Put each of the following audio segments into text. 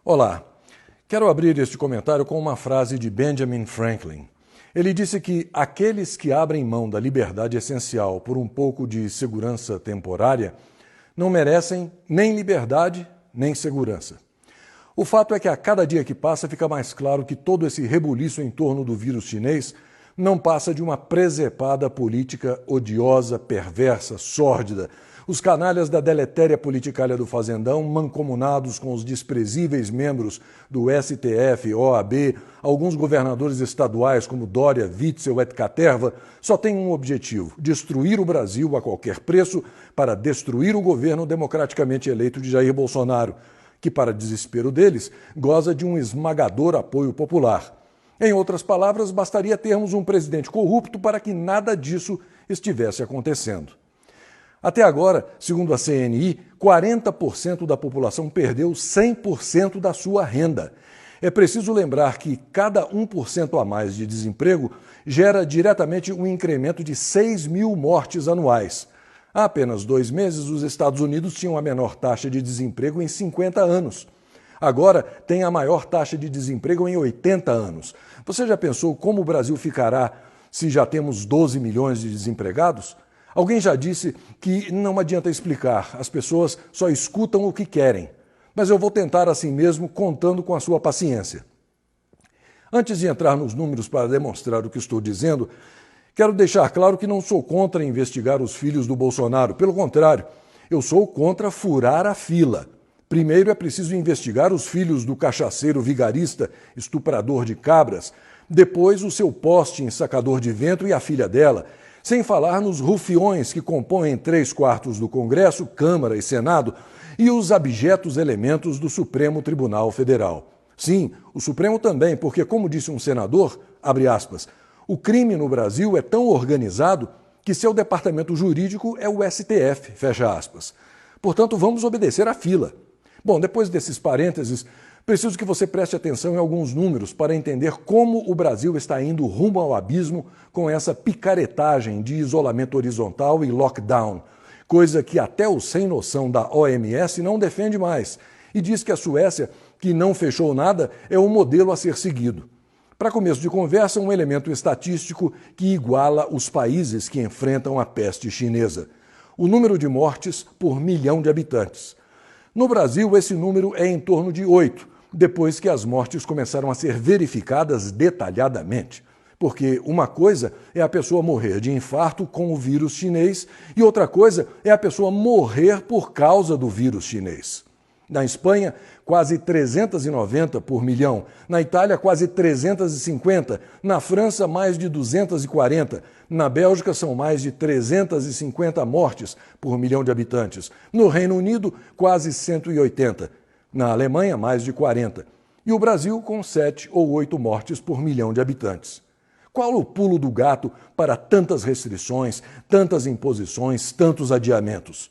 Olá, quero abrir este comentário com uma frase de Benjamin Franklin. Ele disse que aqueles que abrem mão da liberdade essencial por um pouco de segurança temporária não merecem nem liberdade nem segurança. O fato é que a cada dia que passa fica mais claro que todo esse rebuliço em torno do vírus chinês não passa de uma presepada política odiosa, perversa, sórdida. Os canalhas da deletéria politicalha do Fazendão, mancomunados com os desprezíveis membros do STF, OAB, alguns governadores estaduais como Dória, Witzel et Caterva, só têm um objetivo: destruir o Brasil a qualquer preço para destruir o governo democraticamente eleito de Jair Bolsonaro, que, para desespero deles, goza de um esmagador apoio popular. Em outras palavras, bastaria termos um presidente corrupto para que nada disso estivesse acontecendo. Até agora, segundo a CNI, 40% da população perdeu 100% da sua renda. É preciso lembrar que cada 1% a mais de desemprego gera diretamente um incremento de 6 mil mortes anuais. Há apenas 2 meses, os Estados Unidos tinham a menor taxa de desemprego em 50 anos. Agora tem a maior taxa de desemprego em 80 anos. Você já pensou como o Brasil ficará se já temos 12 milhões de desempregados? Alguém já disse que não adianta explicar, as pessoas só escutam o que querem. Mas eu vou tentar assim mesmo, contando com a sua paciência. Antes de entrar nos números para demonstrar o que estou dizendo, quero deixar claro que não sou contra investigar os filhos do Bolsonaro. Pelo contrário, eu sou contra furar a fila. Primeiro é preciso investigar os filhos do cachaceiro vigarista, estuprador de cabras, depois o seu poste ensacador de vento e a filha dela, sem falar nos rufiões que compõem 3/4 do Congresso, Câmara e Senado e os abjetos elementos do Supremo Tribunal Federal. Sim, o Supremo também, porque, como disse um senador, abre aspas, o crime no Brasil é tão organizado que seu departamento jurídico é o STF, fecha aspas. Portanto, vamos obedecer à fila. Bom, depois desses parênteses, preciso que você preste atenção em alguns números para entender como o Brasil está indo rumo ao abismo com essa picaretagem de isolamento horizontal e lockdown, coisa que até o sem noção da OMS não defende mais, e diz que a Suécia, que não fechou nada, é o modelo a ser seguido. Para começo de conversa, um elemento estatístico que iguala os países que enfrentam a peste chinesa: o número de mortes por milhão de habitantes. No Brasil, esse número é em torno de 8, depois que as mortes começaram a ser verificadas detalhadamente. Porque uma coisa é a pessoa morrer de infarto com o vírus chinês e outra coisa é a pessoa morrer por causa do vírus chinês. Na Espanha, quase 390 por milhão. Na Itália, quase 350. Na França, mais de 240. Na Bélgica, são mais de 350 mortes por milhão de habitantes. No Reino Unido, quase 180. Na Alemanha, mais de 40. E o Brasil, com 7 ou 8 mortes por milhão de habitantes. Qual o pulo do gato para tantas restrições, tantas imposições, tantos adiamentos?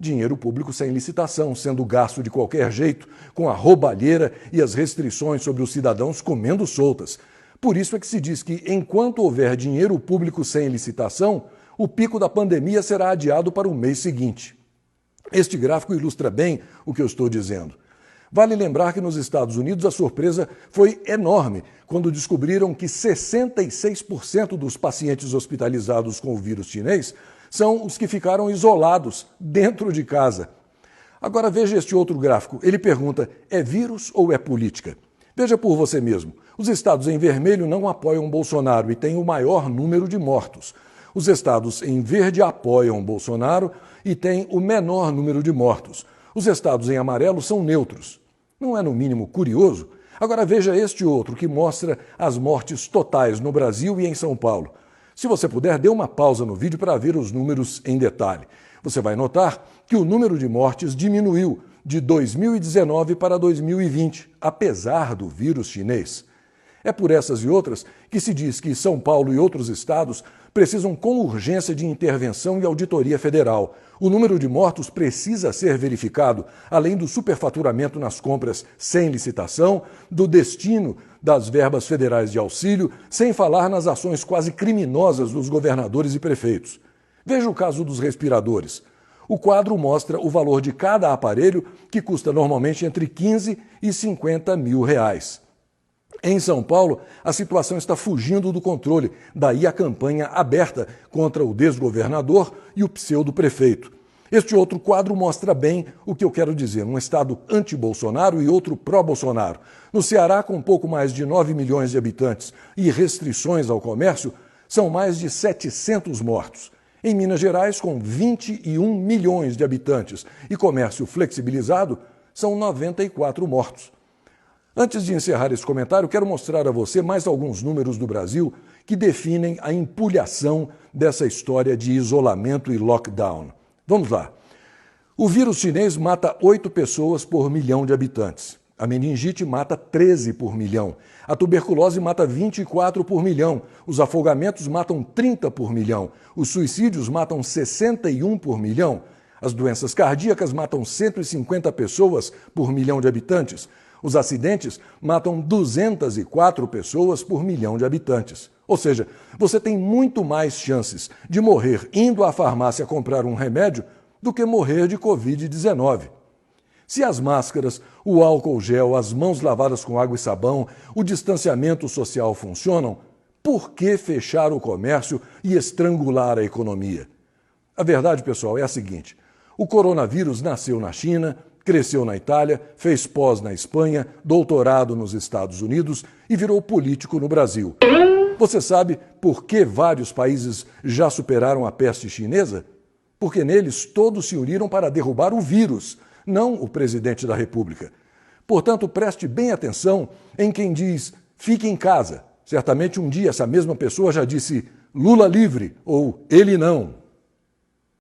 Dinheiro público sem licitação, sendo gasto de qualquer jeito, com a roubalheira e as restrições sobre os cidadãos comendo soltas. Por isso é que se diz que, enquanto houver dinheiro público sem licitação, o pico da pandemia será adiado para o mês seguinte. Este gráfico ilustra bem o que eu estou dizendo. Vale lembrar que nos Estados Unidos a surpresa foi enorme quando descobriram que 66% dos pacientes hospitalizados com o vírus chinês são os que ficaram isolados dentro de casa. Agora veja este outro gráfico. Ele pergunta, é vírus ou é política? Veja por você mesmo. Os estados em vermelho não apoiam Bolsonaro e têm o maior número de mortos. Os estados em verde apoiam Bolsonaro e têm o menor número de mortos. Os estados em amarelo são neutros. Não é no mínimo curioso? Agora veja este outro que mostra as mortes totais no Brasil e em São Paulo. Se você puder, dê uma pausa no vídeo para ver os números em detalhe. Você vai notar que o número de mortes diminuiu de 2019 para 2020, apesar do vírus chinês. É por essas e outras que se diz que São Paulo e outros estados precisam com urgência de intervenção e auditoria federal. O número de mortos precisa ser verificado, além do superfaturamento nas compras sem licitação, do destino das verbas federais de auxílio, sem falar nas ações quase criminosas dos governadores e prefeitos. Veja o caso dos respiradores. O quadro mostra o valor de cada aparelho, que custa normalmente entre 15 e 50 mil reais. Em São Paulo, a situação está fugindo do controle, daí a campanha aberta contra o desgovernador e o pseudo-prefeito. Este outro quadro mostra bem o que eu quero dizer, um estado anti-Bolsonaro e outro pró-Bolsonaro. No Ceará, com pouco mais de 9 milhões de habitantes e restrições ao comércio, são mais de 700 mortos. Em Minas Gerais, com 21 milhões de habitantes e comércio flexibilizado, são 94 mortos. Antes de encerrar esse comentário, quero mostrar a você mais alguns números do Brasil que definem a empulhação dessa história de isolamento e lockdown. Vamos lá. O vírus chinês mata 8 pessoas por milhão de habitantes. A meningite mata 13 por milhão. A tuberculose mata 24 por milhão. Os afogamentos matam 30 por milhão. Os suicídios matam 61 por milhão. As doenças cardíacas matam 150 pessoas por milhão de habitantes. Os acidentes matam 204 pessoas por milhão de habitantes. Ou seja, você tem muito mais chances de morrer indo à farmácia comprar um remédio do que morrer de Covid-19. Se as máscaras, o álcool gel, as mãos lavadas com água e sabão, o distanciamento social funcionam, por que fechar o comércio e estrangular a economia? A verdade, pessoal, é a seguinte: o coronavírus nasceu na China, cresceu na Itália, fez pós na Espanha, doutorado nos Estados Unidos e virou político no Brasil. Você sabe por que vários países já superaram a peste chinesa? Porque neles todos se uniram para derrubar o vírus, não o presidente da República. Portanto, preste bem atenção em quem diz fique em casa. Certamente um dia essa mesma pessoa já disse Lula livre ou ele não.